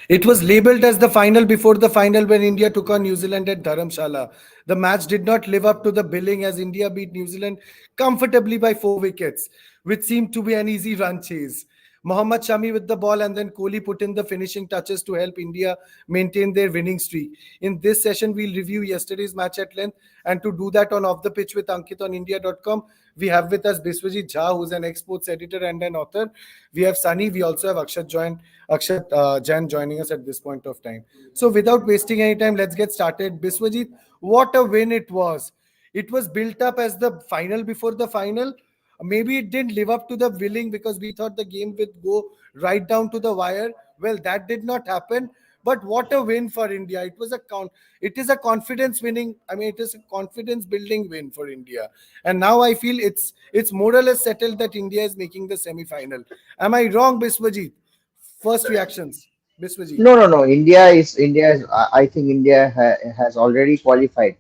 It was labeled as the final before the final when India took on New Zealand at Dharamshala. The match did not live up to the billing as India beat New Zealand comfortably by 4 wickets, which seemed to be an easy run chase. Mohammed Shami with the ball and then Kohli put in the finishing touches to help India maintain their winning streak. In this session, we'll review yesterday's match at length, and to do that on Off the Pitch with Ankit on India.com, we have with us Biswajit Jha, who's an ex-sports editor and an author. We have Sunny. We also have Akshat Jain joining us at this point of time. So without wasting any time, let's get started. Biswajit, what a win it was. It was built up as the final before the final. Maybe it didn't live up to the willing because we thought the game would go right down to the wire. Well, that did not happen. But what a win for India. It is a confidence winning. I mean, it is a confidence building win for India. And now I feel it's more or less settled that India is making the semi-final. Am I wrong, Biswajit? First reactions, Biswajit. No, no, no. India is. I think India has already qualified.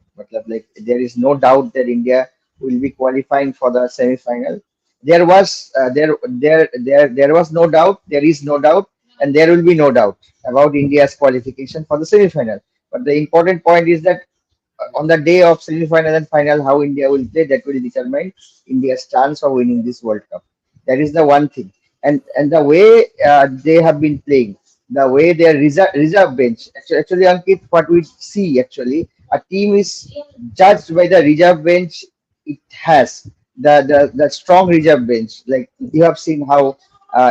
Like there is no doubt that India will be qualifying for the semi-final. There was no doubt. There is no doubt, and there will be no doubt about India's qualification for the semi-final. But the important point is that on the day of semi-final and final, how India will play, that will determine India's chance of winning this World Cup. That is the one thing. And the way they have been playing, the way their reserve bench. Actually, Ankit, what we see actually, a team is judged by the reserve bench it has. The strong reserve bench. Like you have seen how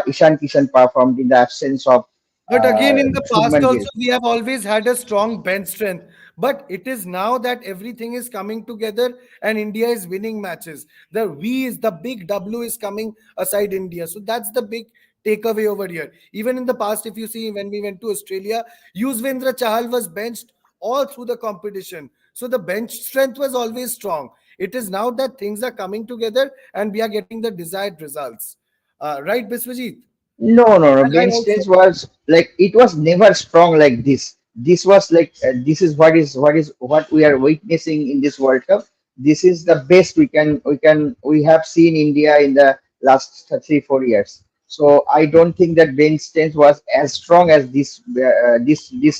Ishan Kishan performed in the absence of But again, in the past Shubman Gill. also, we have always had a strong bench strength. But it is now that everything is coming together and India is winning matches. The V is the big W is coming aside India. So that's the big takeaway over here. Even in the past, if you see when we went to Australia, Yuzvendra Chahal was benched all through the competition. So the bench strength was always strong. It is now that things are coming together and we are getting the desired results. Right, Biswajit? No, no, no. And I Bench also strength was like it was never strong like this. This was like this is what we are witnessing in this World Cup. This is the best we have seen India in the last 3 4 years. So I don't think that bench strength was as strong as this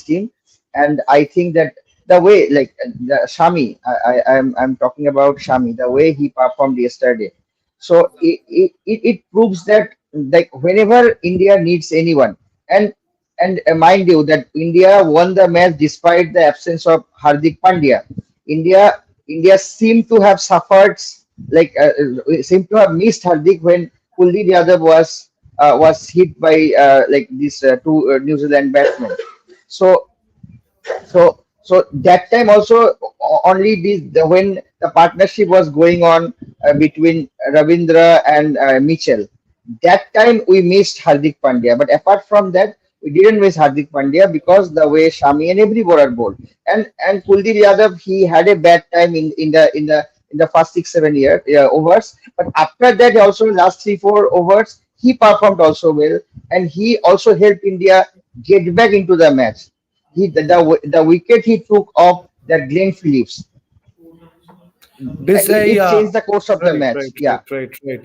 team, and I think that the way like the Shami, I'm talking about Shami, the way he performed yesterday. So it proves that like whenever India needs anyone, and mind you that India won the match despite the absence of Hardik Pandya. India seemed to have suffered like seemed to have missed Hardik when Kuldeep Yadav was hit by like these two New Zealand batsmen. So so that time also only when the partnership was going on between Ravindra and Mitchell. That time we missed Hardik Pandya, but apart from that, we didn't miss Hardik Pandya because the way Shami and every bowler bowled, and Kuldeep Yadav he had a bad time in the first 6 7 overs, but after that also last 3 4 overs he performed also well, and he also helped India get back into the match. The wicket he took off that Glenn Phillips, This it yeah, changed the course of the right, match. right, Yeah.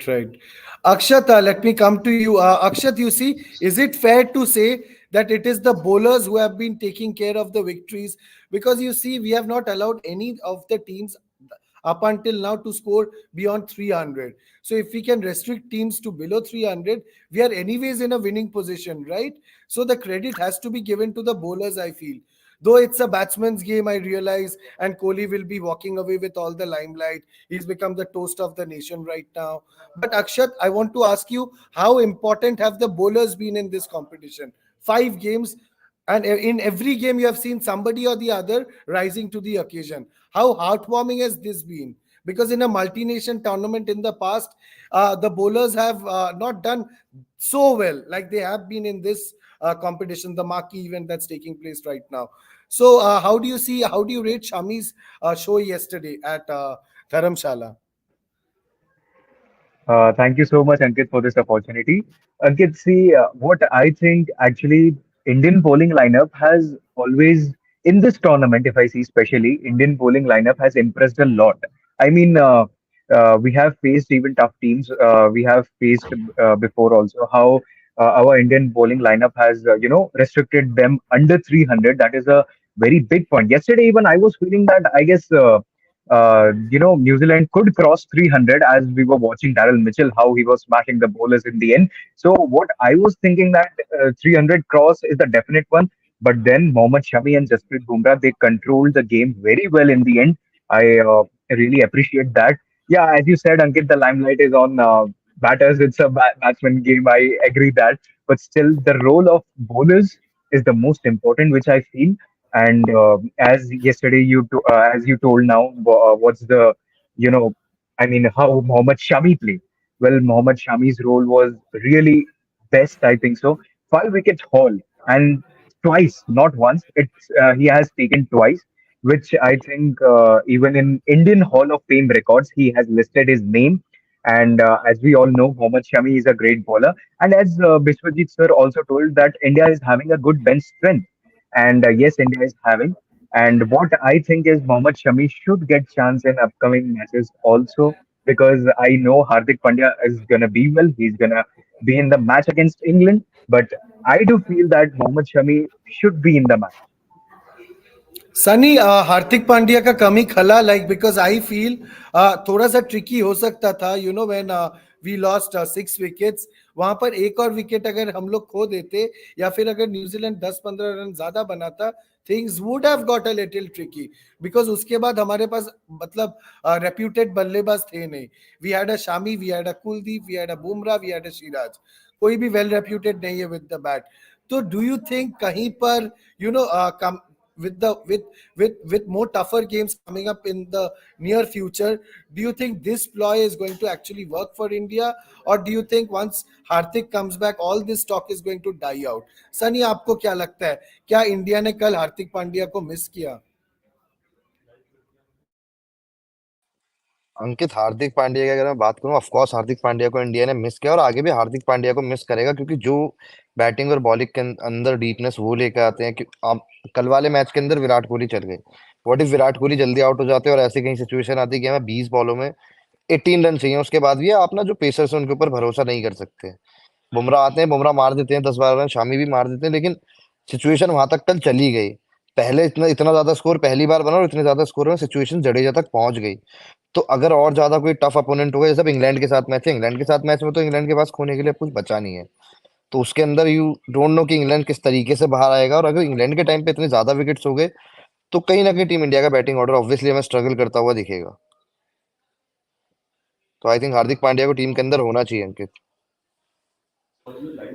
right. Akshat, let me come to you. Akshat, you see, is it fair to say that it is the bowlers who have been taking care of the victories? Because you see, we have not allowed any of the teams up until now to score beyond 300. So if we can restrict teams to below 300, we are anyways in a winning position, right? So the credit has to be given to the bowlers, I feel. Though it's a batsman's game, I realize, and Kohli will be walking away with all the limelight. He's become the toast of the nation right now. But Akshat, I want to ask you, how important have the bowlers been in this competition? 5 games, and in every game you have seen somebody or the other rising to the occasion. How heartwarming has this been? Because in a multi-nation tournament in the past, the bowlers have not done so well like they have been in this competition, the marquee event that's taking place right now. So, how do you rate Shami's show yesterday at Dharamshala? Thank you so much, Ankit, for this opportunity. Ankit, see, what I think actually Indian bowling lineup has always, in this tournament, if I see especially, Indian bowling lineup has impressed a lot. I mean, we have faced even tough teams. We have faced before also how our Indian bowling lineup has, restricted them under 300. That is a very big point. Yesterday, even I was feeling that I guess, New Zealand could cross 300 as we were watching Daryl Mitchell, how he was smashing the bowlers in the end. So what I was thinking that 300 cross is the definite one. But then Mohammed Shami and Jasprit Bumrah, they controlled the game very well in the end. I really appreciate that. Yeah, as you said, Ankit, the limelight is on batters. It's a batsman game. I agree that, but still, the role of bowlers is the most important, which I feel. And as yesterday as you told now, what's the, you know, I mean, how Mohammad Shami played. Well, Mohammad Shami's role was really best, I think so. 5 wicket haul and twice, not once. It's he has taken twice, which I think even in Indian Hall of Fame records, he has listed his name. And as we all know, Mohammad Shami is a great bowler. And as Biswajit sir also told that India is having a good bench strength. And yes, India is having. And what I think is Mohammad Shami should get chance in upcoming matches also because I know Hardik Pandya is gonna be well. He's gonna be in the match against England. But I do feel that Mohammad Shami should be in the match. Sunny Hardik Pandya का कमी खला like because I feel थोड़ा सा tricky हो सकता था you know when we lost 6 wickets वहां पर एक और विकेट अगर हम लोग खो देते या फिर अगर न्यूजीलैंड 10-15 रन ज्यादा बनाता things would have got a little tricky because उसके बाद हमारे पास मतलब रेप्यूटेड बल्लेबाज थे नहीं we had a Shami we had a Kuldeep we had a Bumrah we had a Siraj कोई भी वेल रेप्यूटेड नहीं है विद द बैट तो डू यू थिंक कहीं पर you know with the with more tougher games coming up in the near future do you think this ploy is going to actually work for India or do you think once Hardik comes back all this talk is going to die out Sunny आपको क्या लगता है क्या India ने कल हार्दिक पांड्या को miss किया अंकित, हार्दिक पांड्या की अगर मैं बात करूं, ऑफ कोर्स हार्दिक पांड्या को इंडिया ने मिस किया और आगे भी हार्दिक पांड्या को मिस करेगा क्योंकि जो बैटिंग और बॉलिंग के अंदर डीपनेस वो लेकर आते हैं कि आप कल वाले मैच के अंदर विराट कोहली चल गए। व्हाट इफ विराट कोहली जल्दी आउट हो जाते और ऐसी कहीं सिचुएशन आती कि हमें 20 बॉलों में 18 रन चाहिए, उसके बाद भी आप ना जो पेसर्स हैं उनके ऊपर भरोसा नहीं कर सकते। बुमराह आते हैं, बुमराह मार देते हैं 10-12 रन, शामी भी मार देते हैं, लेकिन सिचुएशन वहां तक कल चली गई। पहले इतना इतना ज्यादा स्कोर पहली बार बना और इतने ज्यादा स्कोर में सिचुएशन जडेजा तक पहुंच गई। तो अगर और ज्यादा कोई टफ अपोनेंट होगा, जैसे अब इंग्लैंड के साथ मैच है, इंग्लैंड के साथ मैच में तो इंग्लैंड के पास खोने के लिए कुछ बचा नहीं है। तो उसके अंदर यू डोंट नो कि इंग्लैंड किस तरीके से बाहर आएगा, और अगर इंग्लैंड के टाइम पे इतने ज्यादा विकेट्स हो गए तो कहीं ना कहीं टीम इंडिया का बैटिंग ऑर्डर ऑब्वियसली हमें स्ट्रगल करता हुआ दिखेगा। तो आई थिंक हार्दिक पांड्या को टीम के अंदर होना चाहिए, अंकित।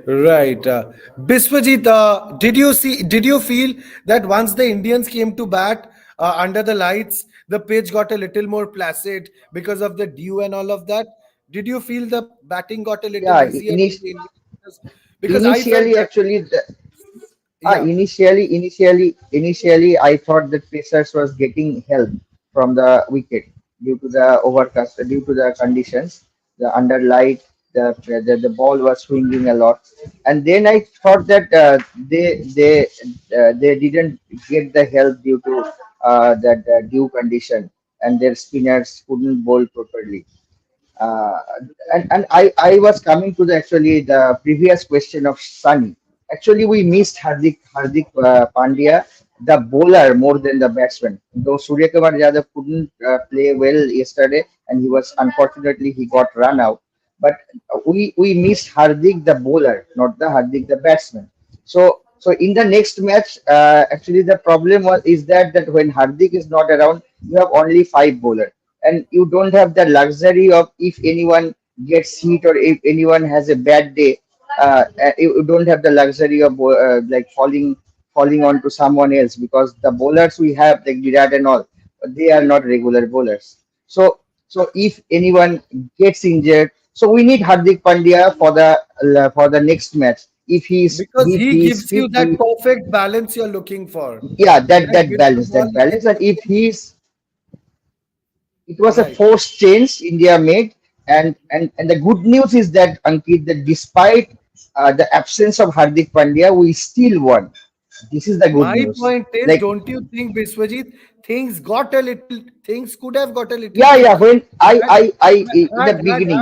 Right. Biswajit, did you feel that once the Indians came to bat under the lights, the pitch got a little more placid because of the dew and all of that? Did you feel the batting got a little Yeah, easier for the Indians? Because I felt initially that, actually yeah. initially, I thought that Pacers was getting help from the wicket due to the overcast, due to the conditions, the underlight, the ball was swinging a lot, and then I thought that they didn't get the help due to that dew condition, and their spinners couldn't bowl properly. Uh, and I was coming to the actually the previous question of Sunny. Actually, we missed Hardik Pandya, the bowler more than the batsman. Though Surya Kumar Yadav couldn't play well yesterday, and unfortunately he got run out. But we missed Hardik the bowler, not the Hardik the batsman. So in the next match, actually the problem is that when Hardik is not around, you have only five bowlers and you don't have the luxury of if anyone gets hit or if anyone has a bad day, you don't have the luxury of like falling on to someone else because the bowlers we have like Virat and all, they are not regular bowlers. So if anyone gets injured, so we need Hardik Pandya for the next match. Because If he he is gives you fit, that perfect balance you're looking for. yeah, that That that beautiful balance, and if he's it was a right. forced change India made, and the good news is that Ankit, that despite the absence of Hardik Pandya, we still won. This is the good My news. point is, Like, don't you think, Biswajit, things could have got a little yeah, yeah. tricky When I in the had beginning,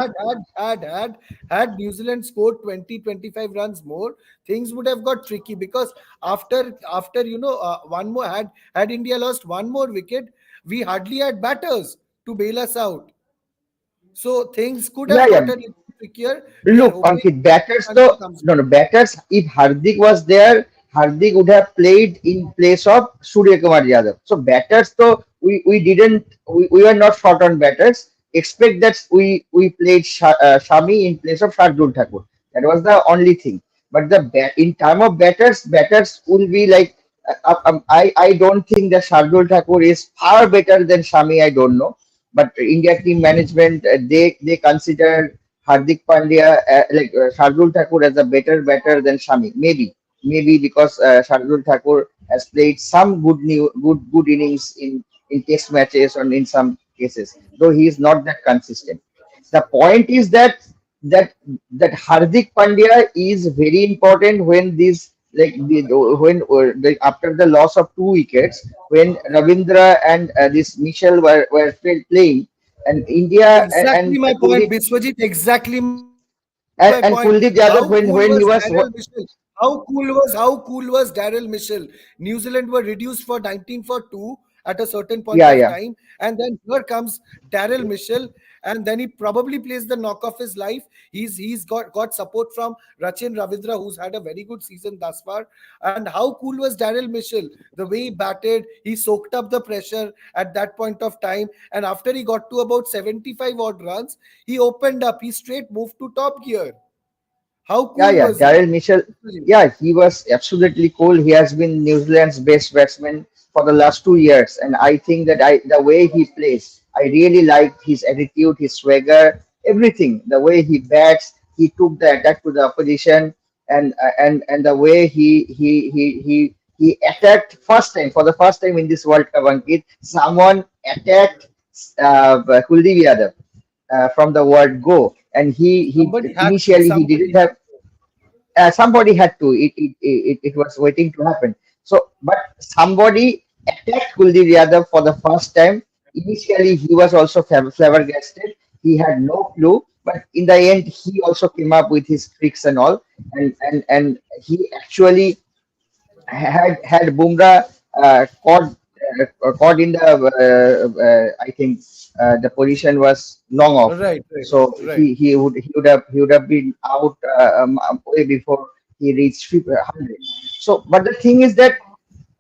had New Zealand scored 20-25 runs more, things would have got tricky because after one more had India lost one more wicket, we hardly had batters to bail us out. So things could yeah, have yeah. got a little trickier. We are Look, hoping Ankit, batters country though, comes no, back. no, batters. If Hardik was there, Hardik would have played in place of Surya Kumar Yadav. So batters though, we didn't, we were not short on batters. Expect that we played Shami in place of Shardul Thakur. That was the only thing. But in term of batters, batters will be like, I don't think that Shardul Thakur is far better than Shami. I don't know, but India team management, they consider Hardik Pandya, Shardul Thakur as a better batter than Shami. Maybe because Shardul Thakur has played some good innings in test matches or in some cases, though he is not that consistent. The point is that that Hardik Pandya is very important when these like when after the loss of 2 wickets, when Ravindra and this Michel were playing, and India Exactly and my point, Kuldeep Biswajit. Exactly my point. How and cool Kuldeep was Yadav Daryl when he Mitchell? was How cool was Daryl Mitchell? New Zealand were reduced for 19 for 2 at a certain point of yeah, time, yeah, and then here comes Daryl Mitchell, and then he probably plays the knock of his life. He's got support from Rachin Ravindra, who's had a very good season thus far. And how cool was Daryl Mitchell? The way he batted, he soaked up the pressure at that point of time. And after he got to about 75 odd runs, he opened up. He straight moved to top gear. How yeah, cool yeah. was he? Daryl Mitchell, yeah, he was absolutely cool. He has been New Zealand's best batsman for the last 2 years, and I think that the way he plays, I really liked his attitude, his swagger, everything. The way he bats, he took the attack to the opposition, and the way he attacked first time for the first time in this World Cup. Ankit, someone attacked Kuldeep Yadav from the word go, and he Somebody had to. initially he didn't Somebody have had to. somebody had to. It was waiting to happen. So, but somebody attacked Kuldeep Yadav for the first time. Initially, he was also flabbergasted. He had no clue, but in the end, he also came up with his tricks and all, and he actually had Bumrah caught in the I think the position was long off, Right, right, so right. he would have been out way before he reached 100. So, but the thing is that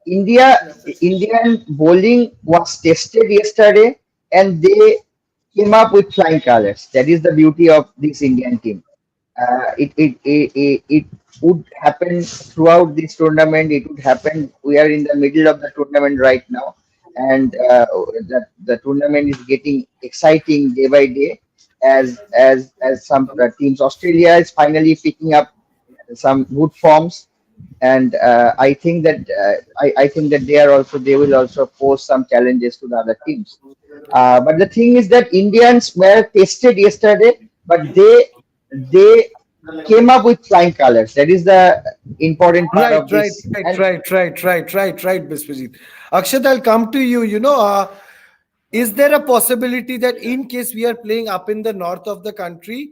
Indian bowling was tested yesterday, and they came up with flying colors. That is the beauty of this Indian team. It would happen throughout this tournament. It would happen. We are in the middle of the tournament right now, and the tournament is getting exciting day by day as some teams. Australia is finally picking up some good forms, and I think that they will also pose some challenges to the other teams. But the thing is that Indians were tested yesterday, but they came up with flying colors. That is the important part Right, of right, this. right, And right, right, right, Biswajit. Akshat, I'll come to you. Is there a possibility that in case we are playing up in the north of the country,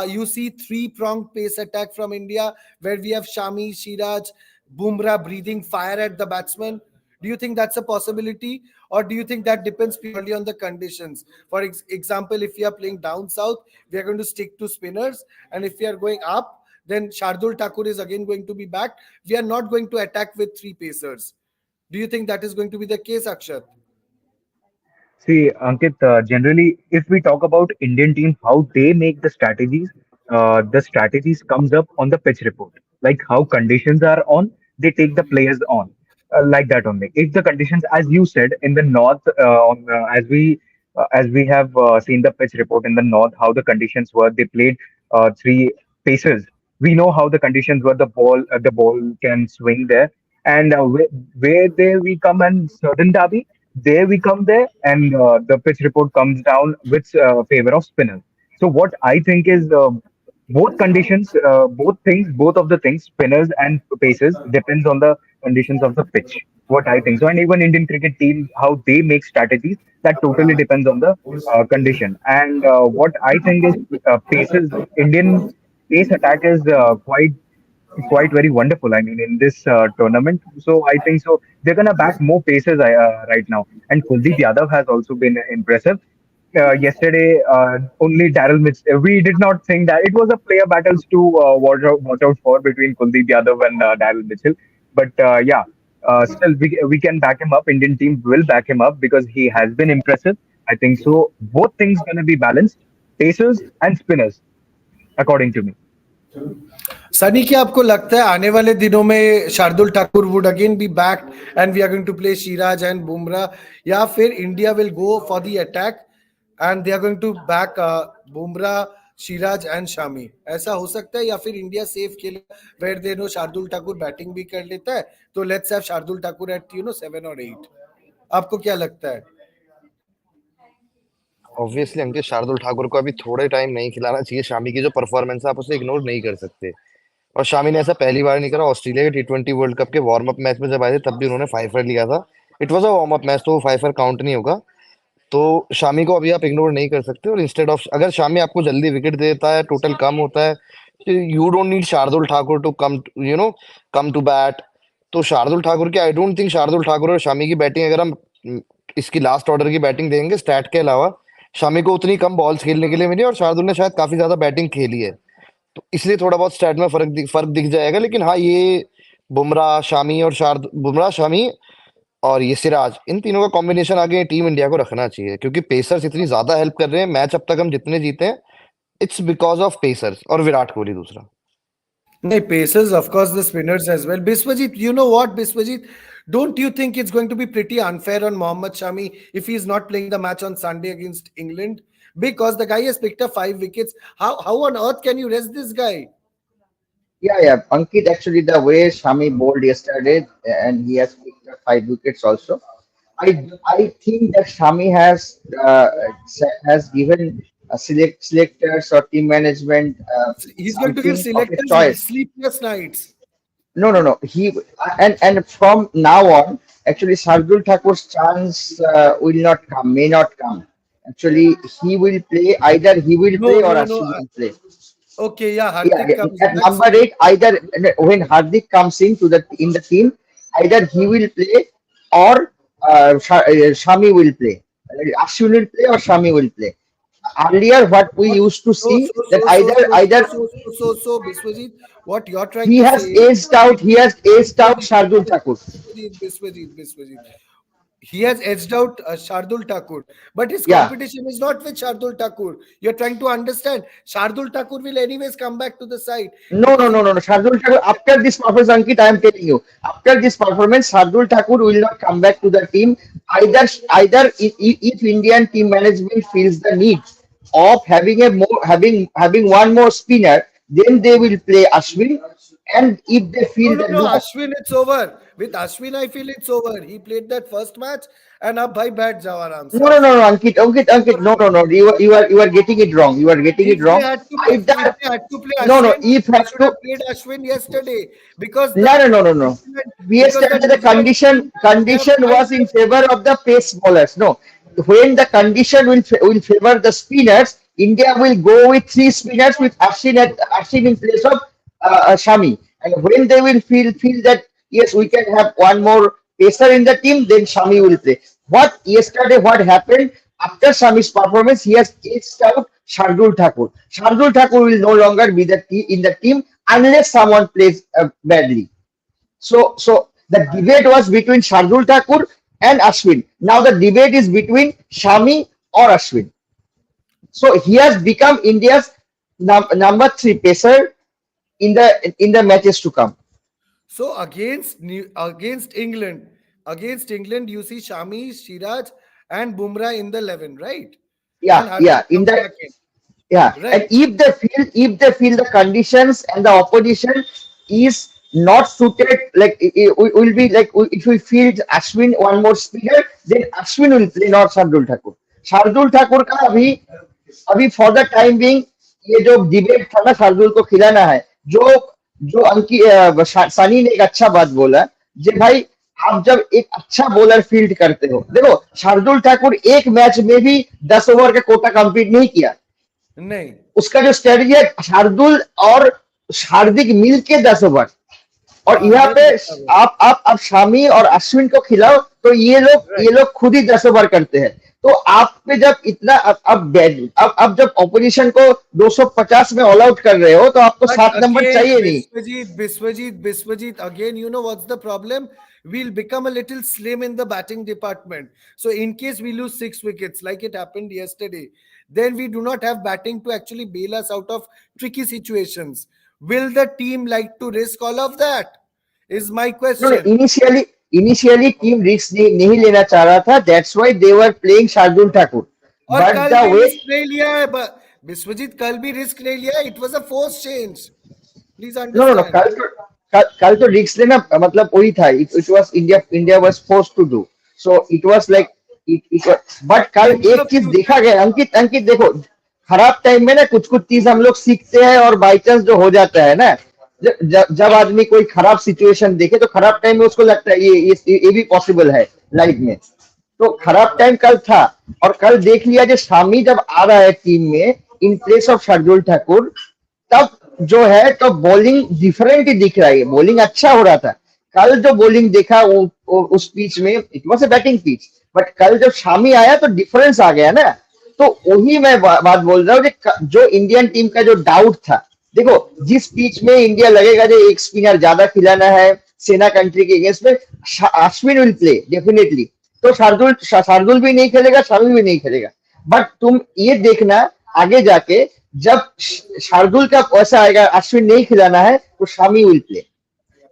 you see three-pronged pace attack from India where we have Shami, Shiraj, Bumrah breathing fire at the batsman? Do you think that's a possibility? Or do you think that depends purely on the conditions? For example, if we are playing down south, we are going to stick to spinners. And if we are going up, then Shardul Thakur is again going to be back. We are not going to attack with three pacers. Do you think that is going to be the case, Akshat? See, Ankit, generally, if we talk about Indian team, how they make the strategies comes up on the pitch report. Like how conditions are on, they take the players on, like that only. If the conditions, as you said, in the north, as we have seen the pitch report in the north, how the conditions were, they played three paces. We know how the conditions were. The ball can swing there, and where there we come and certain derby there we come there, and the pitch report comes down with favor of spinners. So what I think is both conditions, both of the things, spinners and paces, depends on the conditions of the pitch. What I think so, and even Indian cricket teams, how they make strategies, that totally depends on the condition. And what I think is paces. Indian pace attack is quite very wonderful. I mean, in this tournament, so I think so they're gonna back more paces right now. And Kuldeep Yadav has also been impressive. Yesterday, only Daryl Mitch. We did not think that it was a player battles to watch out for between Kuldeep Yadav and Daryl Mitchell. But yeah, still we can back him up. Indian team will back him up because he has been impressive. I think so. Both things gonna be balanced, pacers and spinners, according to me. Sunny, क्या आपको लगता है आने वाले दिनों में Shardul Thakur would again be back and we are going to play Siraj and Bumrah, या फिर India will go for the attack and they are going to back Bumrah, Siraj and Shami? ऐसा हो सकता है, या फिर इंडिया सेफ खेले where they know Shardul Thakur batting भी कर लेता है, तो let's have Shardul Thakur at 7 और 8? आपको क्या लगता है? ऑब्वियसली अंकित, शार्दुल ठाकुर को अभी थोड़े टाइम नहीं खिलाना चाहिए। शामी की जो परफॉर्मेंस है आप उसे इग्नोर नहीं कर सकते। और शामी ने ऐसा पहली बार नहीं करा। ऑस्ट्रेलिया के टी20 वर्ल्ड कप के वार्म अप मैच में जब आए थे तब भी उन्होंने फाइफर लिया था। It was a warm up match, तो वो फाइफर काउंट नहीं होगा। तो शामी को अभी आप इग्नोर नहीं कर सकते। और इंस्टेड ऑफ, अगर शामी आपको जल्दी विकेट देता है, टोटल कम होता है, you don't need Shardul Thakur to come to bat. तो शार्दुल ठाकुर के, I don't think Shardul Thakur और शामी की बैटिंग, अगर हम इसकी लास्ट ऑर्डर की बैटिंग देंगे स्टैट के अलावा, शामी को उतनी कम बॉल्स खेलने के लिए मिली और शार्दुल ने शायद काफी ज्यादा बैटिंग खेली है। तो इसलिए थोड़ा बहुत स्टैट में फर्क दिख जाएगा। लेकिन हाँ, ये बुमराह, शामी और ये सिराज, इन तीनों का कॉम्बिनेशन आगे टीम इंडिया को रखना चाहिए, क्योंकि पेसर्स इतनी ज्यादा हेल्प कर रहे हैं। मैच अब तक हम जितने जीते हैं, इट्स बिकॉज ऑफ पेसर्स और विराट कोहली दूसरा। No, Pacers, of course, the spinners as well. Biswajit, you know what, Biswajit? Don't you think it's going to be pretty unfair on Mohammed Shami if he's not playing the match on Sunday against England? Because the guy has picked up 5 wickets. How on earth can you rest this guy? Yeah. Ankit, actually, the way Shami bowled yesterday, and he has picked up 5 wickets also. I think that Shami has given selectors or team management He's going to give something of a selectors choice. sleepless nights. No. He and from now on, actually, Shardul Thakur's chance will not come, may not come. Actually, he will play. Either he will No, play or no, no. Ashwin will play. Okay, yeah, Yeah, Hardik comes at back. number 8, either when Hardik comes in the team, either he will play or Shami will play. Ashwin will play or Shami will play. Earlier, what we What? used to So, see so, that so, so, either so, either so, so, so, so, Biswajit, what you're trying he to has say is, aged out, Biswajit, Shardul Thakur. Biswajit. He has edged out Shardul Thakur, but his Yeah. competition is not with Shardul Thakur. You're trying to understand. Shardul Thakur will anyways come back to the side No, no, because no, if no, no. Shardul Thakur, after this performance, Ankit, I am telling you, after this performance, Shardul Thakur will not come back to the team. Either if Indian team management feels the need of having a more having one more spinner, then they will play Ashwin. And if they no, feel no, that no, no, Ashwin, it's over. With Ashwin, I feel it's over. He played that first match, and अब भाई बैठ जाओ आराम से. no, Ankit, no. You are getting it wrong. You are getting it If they wrong. had to, if Either they had to play no. Ashwin, If they have should to have played Ashwin yesterday because the No. New Zealand, because the Yesterday New the Zealand team they have condition five was in players. favor of the pace bowlers. No, when the condition will favor the spinners, India will go with 3 spinners with Ashwin in place of Shami. And when they will feel that yes, we can have one more pacer in the team, then Shami will play. What happened after Shami's performance? He has edged out Shardul Thakur. Shardul Thakur will no longer be in the team unless someone plays badly. So the debate was between Shardul Thakur and Ashwin. Now the debate is between Shami or Ashwin. So he has become India's number 3 pacer in the matches to come. So against England, you see Shami, Siraj, and Bumrah in the 11, right? And Yeah. Hardik In comes the back in, Yeah, and right? if they feel the conditions and the opposition is not suited, like it will be like if we feel Ashwin one more spinner, then Ashwin will play, not Shardul Thakur. Shardul Thakur का अभी for the time being ये जो debate था ना शार्दुल को खिलाना है, जो जो सनी ने एक अच्छा बात बोला जे भाई आप जब एक अच्छा बॉलर फील्ड करते हो, देखो शार्दुल ठाकुर एक मैच में भी 10 ओवर का कोटा कंप्लीट नहीं किया। नहीं, उसका जो स्ट्रेटजी है शार्दुल और हार्दिक मिल के 10 ओवर, और हाँ, यहाँ पे वेरी अच्छा वो। आप शामी और अश्विन को खिलाओ तो ये राइट। लोग खुद ही 10 ओवर करते हैं। तो आप पे जब इतना अब जब ऑपोजिशन को 250 में ऑल आउट कर रहे हो तो आपको But 7 नंबर again, चाहिए नहीं। Biswajit, again, you know what's the problem? We'll become a little slim in the batting department. So, in case we lose 6 wickets, like it happened yesterday, then we do not have batting to actually bail us out of tricky situations. Will the team like to risk all of that? Is my No, question. Initially team risk नहीं लेना चाह रहा था, that's why they were playing Shardul Thakur, और but कल the भी वे risk नहीं लिया है विश्वजीत, कल भी रिस्क नहीं लिया, it was a force change, please no no no, understand. कल तो रिस्क लेना मतलब वही था, it was India was forced to do, so it was like it but कल इन द एक चीज देखा फ्यूचर, गया, अंकित अंकित देखो, खराब टाइम में ना कुछ कुछ चीज हम लोग सीखते हैं, और बाई चांस जो हो जाता है ना, जब आदमी कोई खराब सिचुएशन देखे तो खराब टाइम में उसको लगता है ये भी पॉसिबल है लाइफ में। तो खराब टाइम कल था, और कल देख लिया जो शामी जब आ रहा है टीम में in place of Shardul Thakur, तब जो है तो बॉलिंग डिफरेंट ही दिख रहा है, बॉलिंग अच्छा हो रहा था। कल जो बॉलिंग देखा उस पिच में, it was a batting pitch, but कल जब शामी आया तो डिफरेंस आ गया ना। तो वही मैं बात बोल रहा हूँ कि जो इंडियन टीम का जो डाउट था, देखो जिस पिच में इंडिया लगेगा जो एक स्पिनर ज्यादा खिलाना है सेना कंट्री के अगेंस्ट में, अश्विन विल प्ले डेफिनेटली, तो शार्दुल भी नहीं खेलेगा, शामी भी नहीं खेलेगा। बट तुम ये देखना आगे जाके, जब शार्दुल का पैसा आएगा, अश्विन नहीं खिलाना है तो शामी विल प्ले।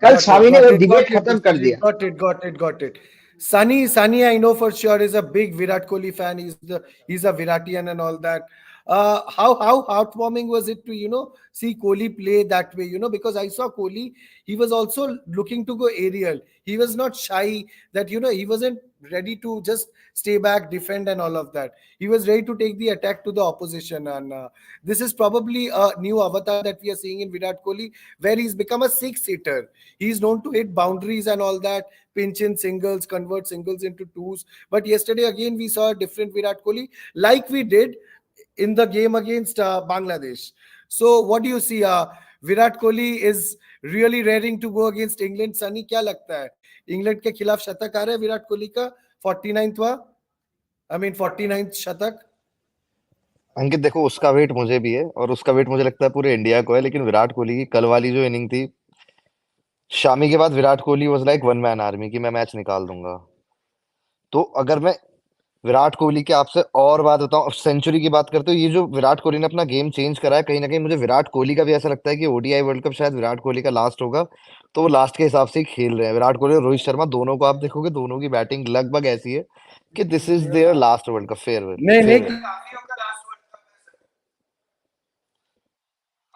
कल got it, शामी ने got वो it, डिबेट got it, खत्म कर दिया। Biswajit, got it. Sunny, I know for sure is a big Virat Kohli fan. He's a Viratian and all that. How heartwarming was it to see Kohli play that way? Because I saw Kohli, he was also looking to go aerial. He was not shy. That he wasn't ready to just stay back, defend, and all of that. He was ready to take the attack to the opposition, and this is probably a new avatar that we are seeing in Virat Kohli, where he's become a six-hitter. He's known to hit boundaries and all that, pinch in singles, convert singles into twos. But yesterday, again, we saw a different Virat Kohli, like we did in the game against Bangladesh. So, what do you see? Virat Kohli is really raring to go against England. Sunny, क्या लगता है? England के खिलाफ शतक आ रहा है विराट कोहली का, 49वां, I mean 49th शतक। अंकित देखो, उसका वेट मुझे भी है और उसका वेट मुझे लगता है पूरे इंडिया को है, लेकिन विराट कोहली की कल वाली जो इनिंग थी, शामी के बाद Virat Kohli was like one man army की मैं मैच निकाल दूंगा। तो अगर मैं विराट कोहली के आपसे और बात बताऊं, सेंचुरी की बात करते हो, ये जो विराट कोहली ने अपना गेम चेंज करा है, कहीं ना कहीं मुझे विराट कोहली का भी ऐसा लगता है कि ओडीआई वर्ल्ड कप शायद विराट कोहली का लास्ट होगा, तो वो लास्ट के हिसाब से ही खेल रहे हैं। विराट कोहली और रोहित शर्मा दोनों को आप देखोगे, दोनों की बैटिंग लगभग ऐसी है कि this is their last world cup, farewell नहीं नहीं, फेयरवेल।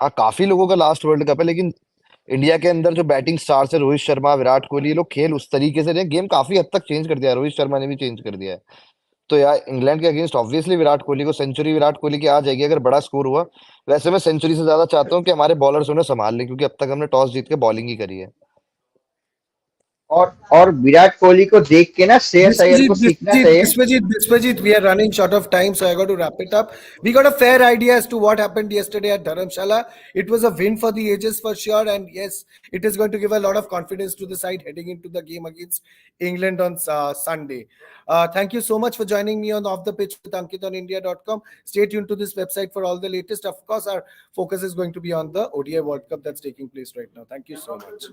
हाँ, काफी लोगों का लास्ट वर्ल्ड कप है, लेकिन इंडिया के अंदर जो बैटिंग स्टार्स है, रोहित शर्मा, विराट कोहली, ये लोग खेल उस तरीके से रहे, गेम काफी हद तक चेंज कर दिया है, रोहित शर्मा ने भी चेंज कर दिया है। तो यार इंग्लैंड के अगेंस्ट ऑब्वियसली विराट कोहली को सेंचुरी विराट कोहली की आ जाएगी अगर बड़ा स्कोर हुआ। वैसे मैं सेंचुरी से ज्यादा चाहता हूँ कि हमारे बॉलर्स उन्हें संभाल लें, क्योंकि अब तक हमने टॉस जीत के बॉलिंग ही करी है। और विराट कोहली को देख के ना श्रेयस अय्यर को सीखना चाहिए। Biswajit, we are running short of time, so I got to wrap it up. We got a fair idea as to what happened yesterday at Dharamshala. It was a win for the ages for sure, and yes, it is going to give a lot of confidence to the side heading into the game against England on Sunday. Thank you so much for joining me on Off the Pitch with Ankit on India.com. Stay tuned to this website for all the latest. Of course, our focus is going to be on the ODI World Cup that's taking place right now. Thank you so much.